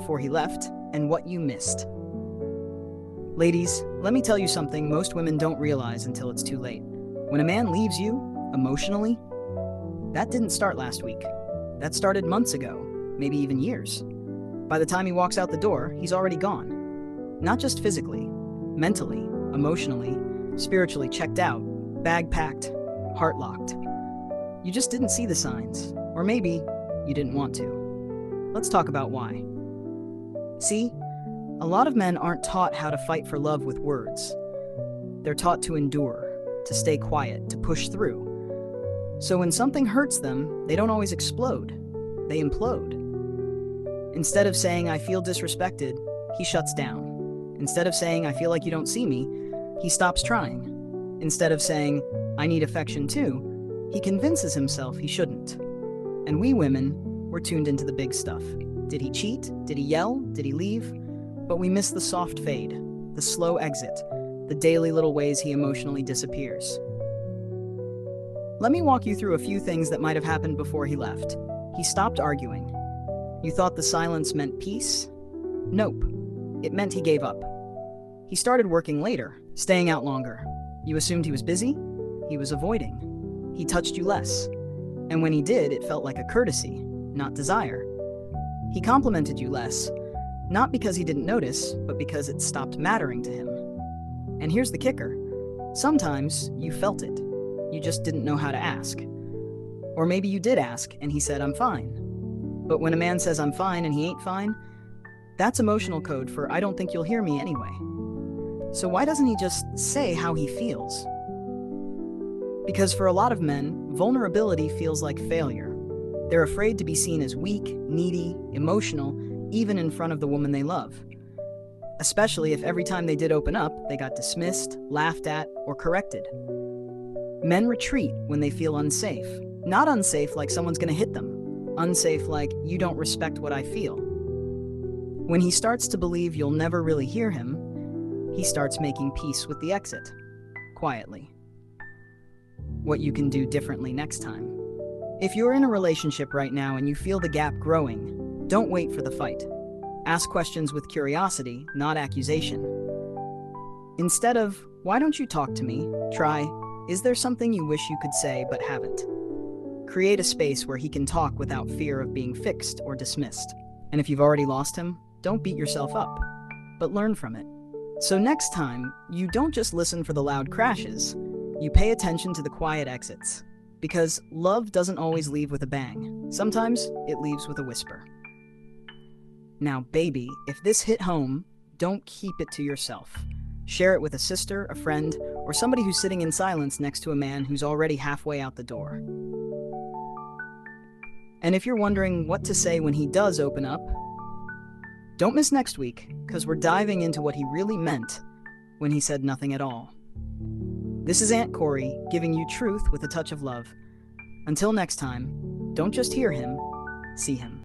before he left and what you missed. Ladies, let me tell you something most women don't realize until it's too late. When a man leaves you, emotionally, that didn't start last week. That started months ago, maybe even years. By the time he walks out the door, he's already gone. Not just physically, mentally, emotionally, spiritually checked out, bag packed, heart locked. You just didn't see the signs, or maybe you didn't want to. Let's talk about why. See, a lot of men aren't taught how to fight for love with words. They're taught to endure, to stay quiet, to push through. So when something hurts them, they don't always explode. They implode. Instead of saying, "I feel disrespected," he shuts down. Instead of saying, "I feel like you don't see me," he stops trying. Instead of saying, "I need affection too," he convinces himself he shouldn't. And we women, we're tuned into the big stuff. Did he cheat? Did he yell? Did he leave? But we miss the soft fade, the slow exit, the daily little ways he emotionally disappears. Let me walk you through a few things that might have happened before he left. He stopped arguing. You thought the silence meant peace? Nope. It meant he gave up. He started working later, staying out longer. You assumed he was busy? He was avoiding. He touched you less. And when he did, it felt like a courtesy, not desire. He complimented you less, not because he didn't notice, but because it stopped mattering to him. And here's the kicker. Sometimes you felt it. You just didn't know how to ask. Or maybe you did ask, and he said, "I'm fine." But when a man says, "I'm fine," and he ain't fine, that's emotional code for, "I don't think you'll hear me anyway." So why doesn't he just say how he feels? Because for a lot of men, vulnerability feels like failure. They're afraid to be seen as weak, needy, emotional, even in front of the woman they love. Especially if every time they did open up, they got dismissed, laughed at, or corrected. Men retreat when they feel unsafe. Not unsafe like someone's gonna hit them. Unsafe like, "You don't respect what I feel." When he starts to believe you'll never really hear him, he starts making peace with the exit, quietly. What you can do differently next time. If you're in a relationship right now and you feel the gap growing, don't wait for the fight. Ask questions with curiosity, not accusation. Instead of, "Why don't you talk to me?" try, "Is there something you wish you could say but haven't?" Create a space where he can talk without fear of being fixed or dismissed. And if you've already lost him, don't beat yourself up, but learn from it. So next time, you don't just listen for the loud crashes, you pay attention to the quiet exits. Because love doesn't always leave with a bang. Sometimes it leaves with a whisper. Now, baby, if this hit home, don't keep it to yourself. Share it with a sister, a friend, or somebody who's sitting in silence next to a man who's already halfway out the door. And if you're wondering what to say when he does open up, don't miss next week, because we're diving into what he really meant when he said nothing at all. This is Aunt Corey giving you truth with a touch of love. Until next time, don't just hear him, see him.